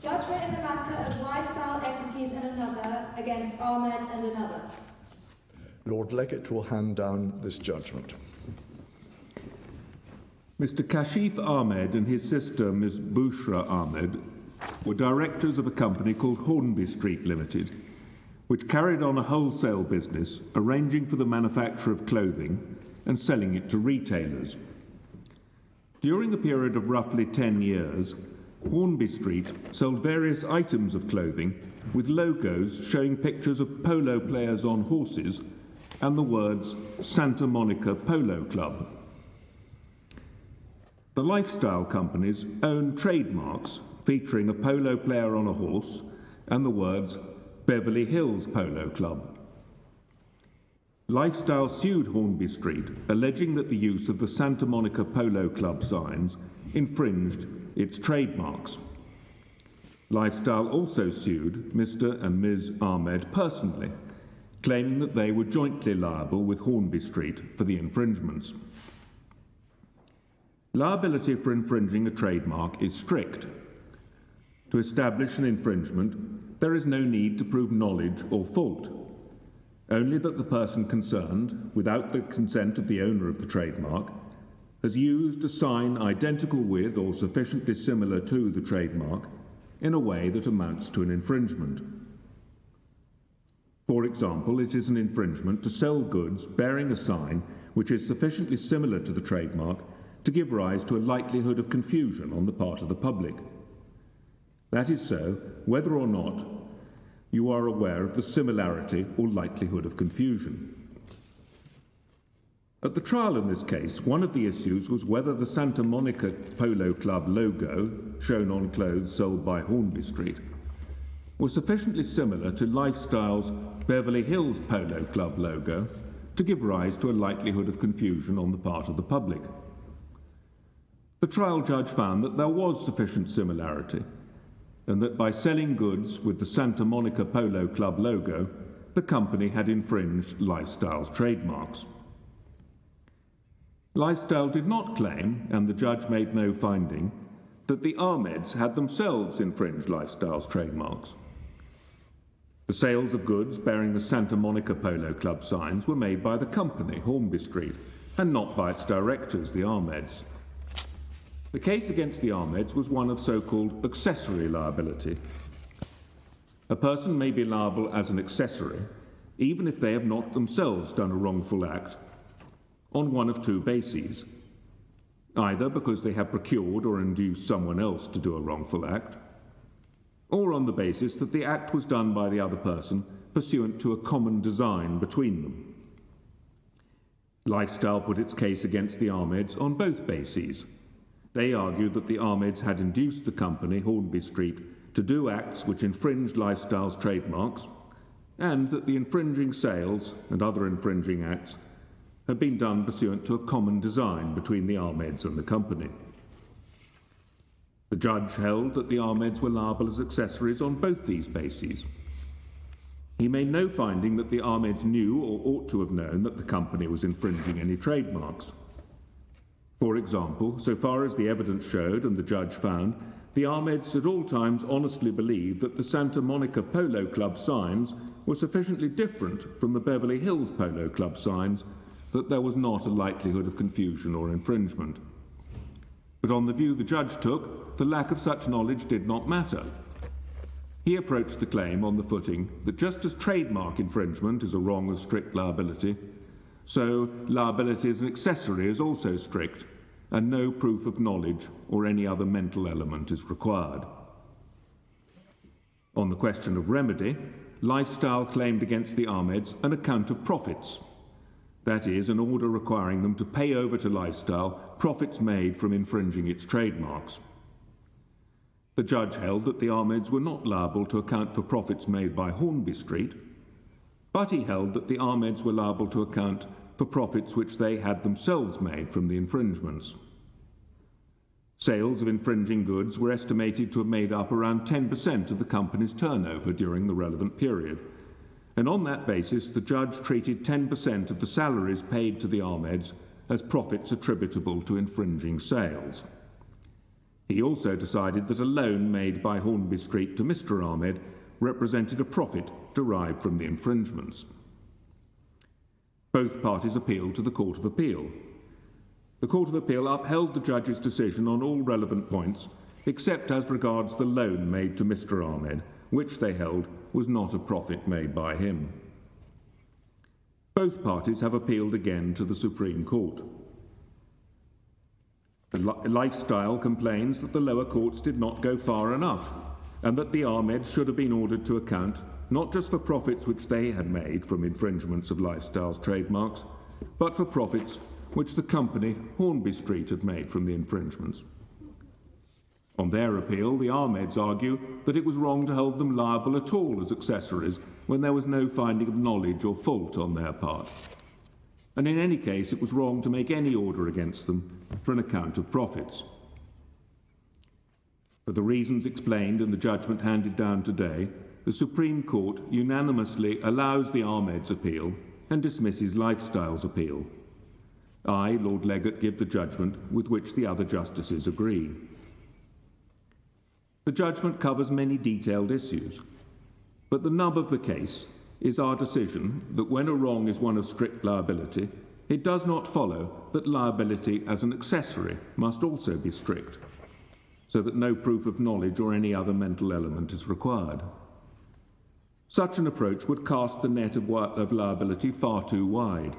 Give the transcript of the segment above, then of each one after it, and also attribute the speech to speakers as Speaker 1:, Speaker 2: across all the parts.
Speaker 1: Judgment in the matter of Lifestyle Equities and another against Ahmed and another.
Speaker 2: Lord Legate will hand down this judgment.
Speaker 3: Mr. Kashif Ahmed and his sister, Ms. Bushra Ahmed, were directors of a company called Hornby Street Limited, which carried on a wholesale business arranging for the manufacture of clothing and selling it to retailers. During a period of roughly 10 years, Hornby Street sold various items of clothing with logos showing pictures of polo players on horses and the words Santa Monica Polo Club. The lifestyle companies own trademarks featuring a polo player on a horse and the words Beverly Hills Polo Club. Lifestyle sued Hornby Street, alleging that the use of the Santa Monica Polo Club signs infringed its trademarks. Lifestyle also sued Mr. and Ms. Ahmed personally, claiming that they were jointly liable with Hornby Street for the infringements. Liability for infringing a trademark is strict. To establish an infringement, there is no need to prove knowledge or fault, only that the person concerned, without the consent of the owner of the trademark, has used a sign identical with or sufficiently similar to the trademark in a way that amounts to an infringement. For example, it is an infringement to sell goods bearing a sign which is sufficiently similar to the trademark to give rise to a likelihood of confusion on the part of the public. That is so, whether or not you are aware of the similarity or likelihood of confusion. At the trial in this case, one of the issues was whether the Santa Monica Polo Club logo, shown on clothes sold by Hornby Street, was sufficiently similar to Lifestyle's Beverly Hills Polo Club logo to give rise to a likelihood of confusion on the part of the public. The trial judge found that there was sufficient similarity, and that by selling goods with the Santa Monica Polo Club logo, the company had infringed Lifestyle's trademarks. Lifestyle did not claim, and the judge made no finding, that the Ahmeds had themselves infringed Lifestyle's trademarks. The sales of goods bearing the Santa Monica Polo Club signs were made by the company, Hornby Street, and not by its directors, the Ahmeds. The case against the Ahmeds was one of so-called accessory liability. A person may be liable as an accessory, even if they have not themselves done a wrongful act, on one of two bases: either because they have procured or induced someone else to do a wrongful act, or on the basis that the act was done by the other person pursuant to a common design between them. Lifestyle put its case against the Ahmeds on both bases. They argued that the Ahmeds had induced the company, Hornby Street, to do acts which infringed Lifestyle's trademarks, and that the infringing sales and other infringing acts had been done pursuant to a common design between the Ahmeds and the company. The judge held that the Ahmeds were liable as accessories on both these bases. He made no finding that the Ahmeds knew or ought to have known that the company was infringing any trademarks. For example, so far as the evidence showed and the judge found, the Ahmeds at all times honestly believed that the Santa Monica Polo Club signs were sufficiently different from the Beverly Hills Polo Club signs that there was not a likelihood of confusion or infringement. But on the view the judge took, the lack of such knowledge did not matter. He approached the claim on the footing that just as trademark infringement is a wrong of strict liability, so liability as an accessory is also strict, and no proof of knowledge or any other mental element is required. On the question of remedy, Lifestyle claimed against the Ahmeds an account of profits, that is, an order requiring them to pay over to Lifestyle profits made from infringing its trademarks. The judge held that the Ahmeds were not liable to account for profits made by Hornby Street, but he held that the Ahmeds were liable to account for profits which they had themselves made from the infringements. Sales of infringing goods were estimated to have made up around 10% of the company's turnover during the relevant period, and on that basis the judge treated 10% of the salaries paid to the Ahmeds as profits attributable to infringing sales. He also decided that a loan made by Hornby Street to Mr. Ahmed represented a profit derived from the infringements. Both parties appealed to the Court of Appeal. The Court of Appeal upheld the judge's decision on all relevant points, except as regards the loan made to Mr. Ahmed, which they held was not a profit made by him. Both parties have appealed again to the Supreme Court. The Lifestyle complains that the lower courts did not go far enough, and that the Ahmeds should have been ordered to account not just for profits which they had made from infringements of Lifestyle's trademarks, but for profits which the company, Hornby Street, had made from the infringements. On their appeal, the Ahmeds argue that it was wrong to hold them liable at all as accessories when there was no finding of knowledge or fault on their part. And in any case, it was wrong to make any order against them for an account of profits. For the reasons explained in the judgment handed down today, the Supreme Court unanimously allows the Ahmeds' appeal and dismisses Lifestyle's appeal. I, Lord Legate, give the judgment with which the other justices agree. The judgment covers many detailed issues, but the nub of the case is our decision that when a wrong is one of strict liability, it does not follow that liability as an accessory must also be strict, so that no proof of knowledge or any other mental element is required. Such an approach would cast the net of liability far too wide.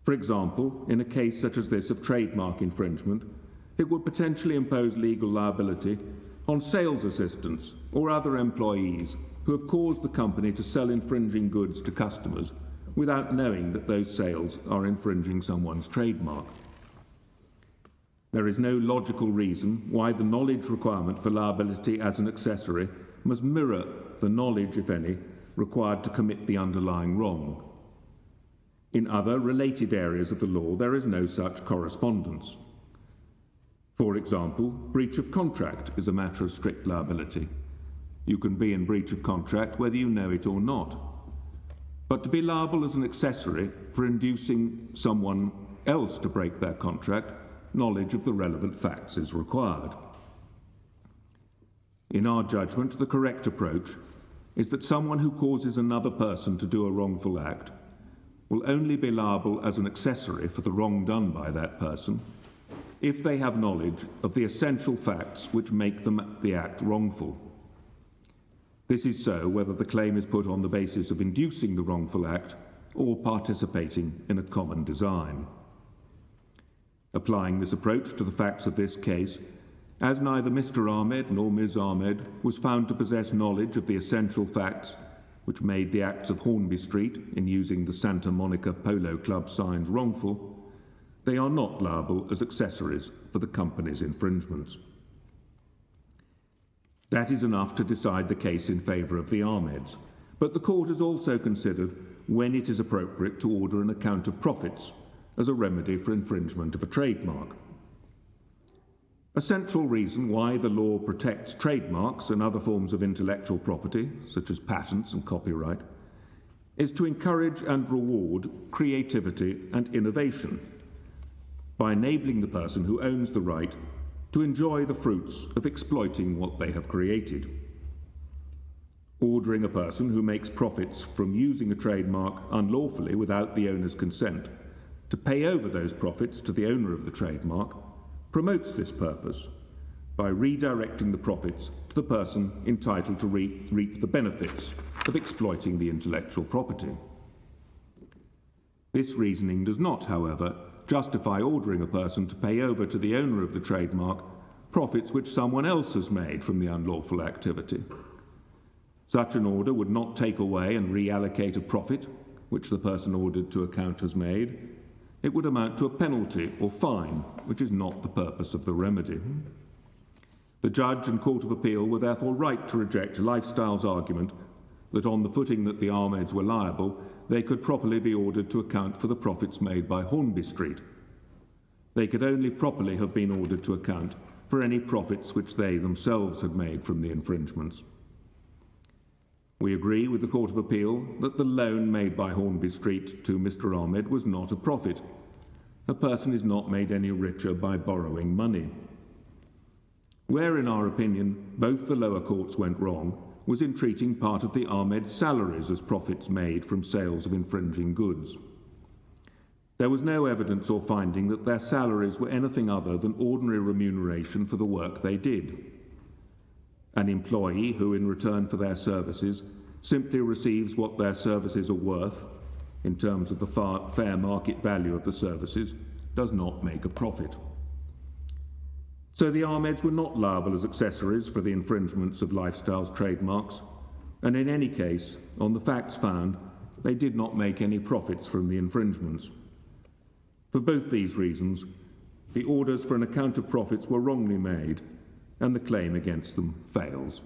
Speaker 3: For example, in a case such as this of trademark infringement, it would potentially impose legal liability on sales assistants or other employees who have caused the company to sell infringing goods to customers without knowing that those sales are infringing someone's trademark. There is no logical reason why the knowledge requirement for liability as an accessory must mirror the knowledge, if any, required to commit the underlying wrong. In other related areas of the law, there is no such correspondence. For example, breach of contract is a matter of strict liability. You can be in breach of contract whether you know it or not. But to be liable as an accessory for inducing someone else to break their contract, knowledge of the relevant facts is required. In our judgment, the correct approach is that someone who causes another person to do a wrongful act will only be liable as an accessory for the wrong done by that person if they have knowledge of the essential facts which make the act wrongful. This is so whether the claim is put on the basis of inducing the wrongful act or participating in a common design. Applying this approach to the facts of this case, as neither Mr. Ahmed nor Ms. Ahmed was found to possess knowledge of the essential facts which made the acts of Hornby Street in using the Santa Monica Polo Club signs wrongful, they are not liable as accessories for the company's infringements. That is enough to decide the case in favour of the Ahmeds, but the court has also considered when it is appropriate to order an account of profits as a remedy for infringement of a trademark. A central reason why the law protects trademarks and other forms of intellectual property, such as patents and copyright, is to encourage and reward creativity and innovation by enabling the person who owns the right to enjoy the fruits of exploiting what they have created. Ordering a person who makes profits from using a trademark unlawfully without the owner's consent to pay over those profits to the owner of the trademark promotes this purpose by redirecting the profits to the person entitled to reap the benefits of exploiting the intellectual property. This reasoning does not, however, justify ordering a person to pay over to the owner of the trademark profits which someone else has made from the unlawful activity. Such an order would not take away and reallocate a profit which the person ordered to account has made. It would amount to a penalty or fine, which is not the purpose of the remedy. The judge and Court of Appeal were therefore right to reject Lifestyle's argument that on the footing that the Ahmeds were liable, they could properly be ordered to account for the profits made by Hornby Street. They could only properly have been ordered to account for any profits which they themselves had made from the infringements. We agree with the Court of Appeal that the loan made by Hornby Street to Mr. Ahmed was not a profit. A person is not made any richer by borrowing money. Where, in our opinion, both the lower courts went wrong was in treating part of the Ahmed's salaries as profits made from sales of infringing goods. There was no evidence or finding that their salaries were anything other than ordinary remuneration for the work they did. An employee who, in return for their services, simply receives what their services are worth, in terms of the fair market value of the services, does not make a profit. So the Ahmeds were not liable as accessories for the infringements of Lifestyle's trademarks, and in any case, on the facts found, they did not make any profits from the infringements. For both these reasons, the orders for an account of profits were wrongly made, and the claim against them fails.